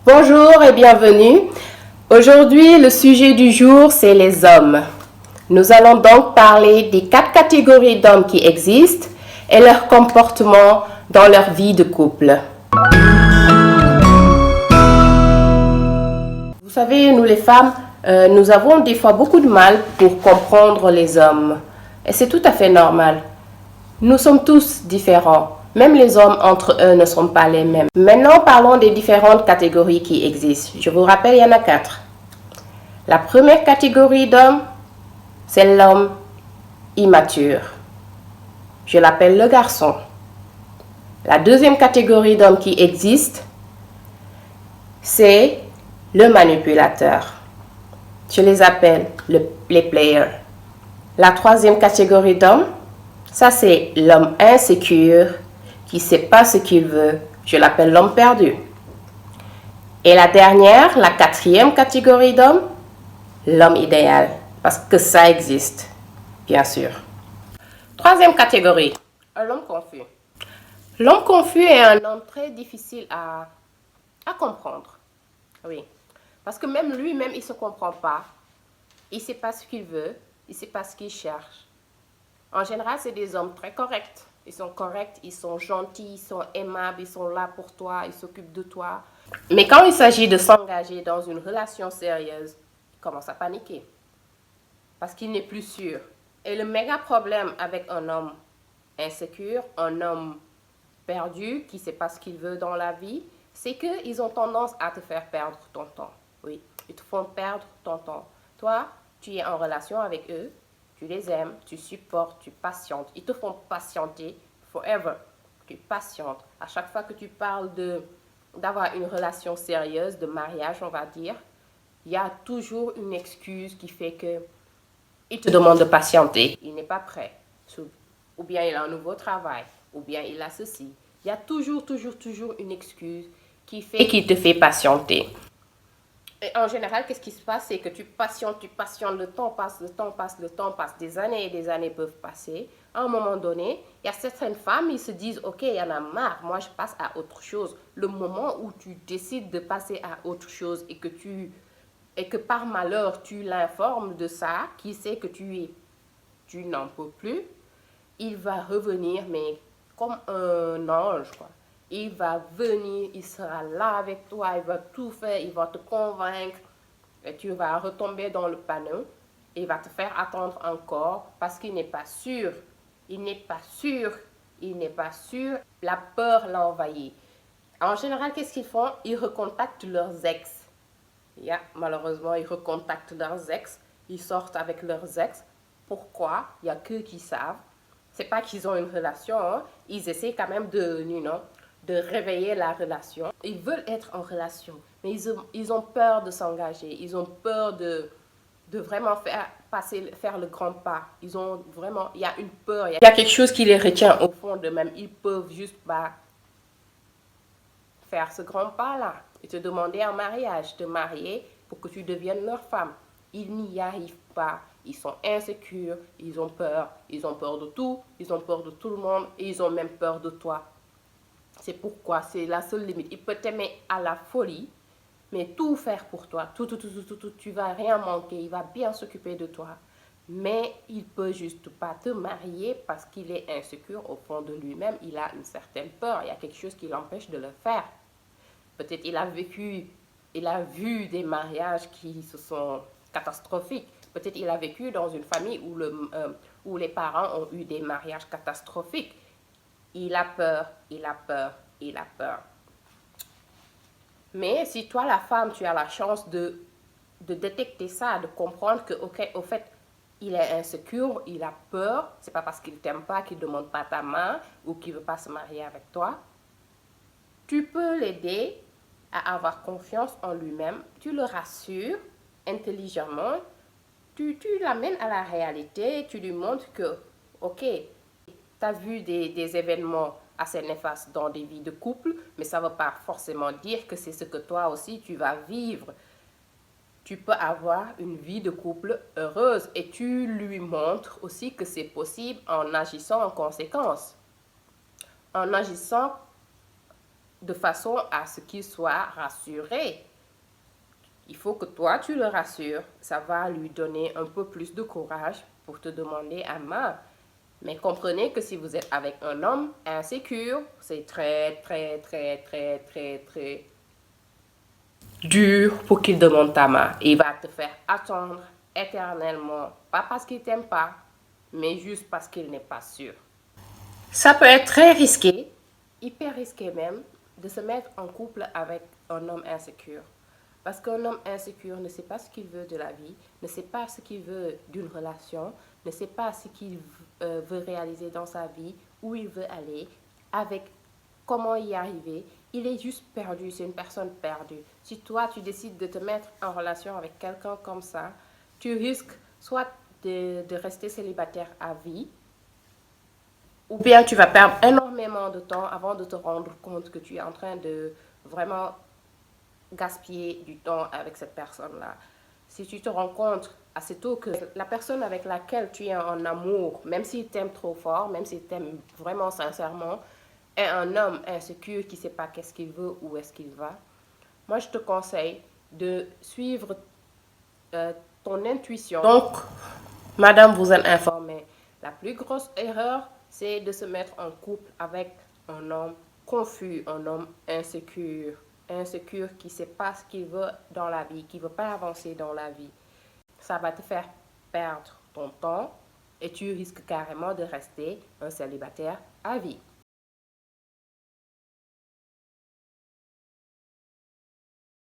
Bonjour et bienvenue. Aujourd'hui, le sujet du jour, c'est les hommes. Nous allons donc parler des 4 catégories d'hommes qui existent et leur comportement dans leur vie de couple. Vous savez, nous les femmes, nous avons des fois beaucoup de mal pour comprendre les hommes. Et c'est tout à fait normal. Nous sommes tous différents. Même les hommes entre eux ne sont pas les mêmes. Maintenant, parlons des différentes catégories qui existent. Je vous rappelle, il y en a 4. La première catégorie d'hommes, c'est l'homme immature. Je l'appelle le garçon. La deuxième catégorie d'hommes qui existe, c'est le manipulateur. Je les appelle les players. La troisième catégorie d'hommes, ça c'est l'homme insécure qui ne sait pas ce qu'il veut. Je l'appelle l'homme perdu. Et la dernière, la quatrième catégorie d'hommes, l'homme idéal. Parce que ça existe, bien sûr. Troisième catégorie, l'homme confus. L'homme confus est un homme très difficile à comprendre. Oui. Parce que même lui-même, il ne se comprend pas. Il ne sait pas ce qu'il veut. Il ne sait pas ce qu'il cherche. En général, c'est des hommes très corrects. Ils sont corrects, ils sont gentils, ils sont aimables, ils sont là pour toi, ils s'occupent de toi. Mais quand il s'agit de s'engager dans une relation sérieuse, il commence à paniquer. Parce qu'il n'est plus sûr. Et le méga problème avec un homme insécure, un homme perdu, qui ne sait pas ce qu'il veut dans la vie, c'est qu'ils ont tendance à te faire perdre ton temps. Oui, ils te font perdre ton temps. Toi, tu es en relation avec eux, tu les aimes, tu supportes, tu patientes. Ils te font patienter forever. Tu patientes. À chaque fois que tu parles d'avoir une relation sérieuse, de mariage, on va dire, il y a toujours une excuse qui fait que il te demande de patienter. Il n'est pas prêt. Ou bien il a un nouveau travail. Ou bien il a ceci. Il y a toujours une excuse qui fait qu'il te fait patienter. Et en général, qu'est-ce qui se passe? C'est que tu patientes, le temps passe, des années et des années peuvent passer. À un moment donné, il y a certaines femmes, ils se disent, ok, il y en a marre, moi je passe à autre chose. Le moment où tu décides de passer à autre chose et que par malheur tu l'informes de ça, qui sait que tu n'en peux plus, il va revenir, mais comme un ange, quoi. Il va venir, il sera là avec toi, il va tout faire, il va te convaincre. Et tu vas retomber dans le panneau. Il va te faire attendre encore parce qu'il n'est pas sûr. Il n'est pas sûr. Il n'est pas sûr. La peur l'a envahi. En général, qu'est-ce qu'ils font? Ils recontactent leurs ex. Malheureusement, ils recontactent leurs ex. Ils sortent avec leurs ex. Pourquoi? Il n'y a qu'eux qui savent. C'est pas qu'ils ont une relation, hein. Ils essaient quand même de réveiller la relation. Ils veulent être en relation, mais ils ont peur de s'engager. Ils ont peur de vraiment faire le grand pas. Il y a une peur. Il y a quelque chose qui les retient au fond d'eux-mêmes. Ils peuvent juste pas faire ce grand pas-là et te demander en mariage, te marier pour que tu deviennes leur femme. Ils n'y arrivent pas. Ils sont insécures, ils ont peur de tout, ils ont peur de tout le monde et ils ont même peur de toi. C'est pourquoi c'est la seule limite. Il peut t'aimer à la folie, mais tout faire pour toi, tout, tu vas rien manquer, il va bien s'occuper de toi. Mais il peut juste pas te marier parce qu'il est insécure au fond de lui-même, il a une certaine peur, il y a quelque chose qui l'empêche de le faire. Peut-être il a vu des mariages qui se sont catastrophiques. Peut-être il a vécu dans une famille où les parents ont eu des mariages catastrophiques. Il a peur. Mais si toi, la femme, tu as la chance de détecter ça, de comprendre que, ok, au fait, il est insécure, il a peur, c'est pas parce qu'il t'aime pas qu'il demande pas ta main ou qu'il veut pas se marier avec toi, tu peux l'aider à avoir confiance en lui-même, tu le rassures intelligemment, tu l'amènes à la réalité, tu lui montres que, ok, tu as vu des événements assez néfastes dans des vies de couple, mais ça ne veut pas forcément dire que c'est ce que toi aussi tu vas vivre. Tu peux avoir une vie de couple heureuse et tu lui montres aussi que c'est possible en agissant en conséquence. En agissant de façon à ce qu'il soit rassuré. Il faut que toi, tu le rassures. Ça va lui donner un peu plus de courage pour te demander à main. Mais comprenez que si vous êtes avec un homme insécure, c'est très dur pour qu'il demande ta main. Il va te faire attendre éternellement. Pas parce qu'il t'aime pas, mais juste parce qu'il n'est pas sûr. Ça peut être très risqué, hyper risqué même, de se mettre en couple avec un homme insécure. Parce qu'un homme insécure ne sait pas ce qu'il veut de la vie, ne sait pas ce qu'il veut d'une relation, ne sait pas ce qu'il veut réaliser dans sa vie, où il veut aller, avec comment y arriver. Il est juste perdu, c'est une personne perdue. Si toi, tu décides de te mettre en relation avec quelqu'un comme ça, tu risques soit de rester célibataire à vie, ou bien tu vas perdre énormément de temps avant de te rendre compte que tu es en train de vraiment gaspiller du temps avec cette personne-là. Si tu te rends compte assez tôt que la personne avec laquelle tu es en amour, même s'il t'aime trop fort, même s'il t'aime vraiment sincèrement, est un homme insécure qui ne sait pas qu'est-ce qu'il veut, où est-ce qu'il va, moi je te conseille de suivre ton intuition. Donc, madame, vous êtes informée. La plus grosse erreur, c'est de se mettre en couple avec un homme confus, un homme insécure. Insécure qui ne sait pas ce qu'il veut dans la vie, qui ne veut pas avancer dans la vie. Ça va te faire perdre ton temps et tu risques carrément de rester un célibataire à vie.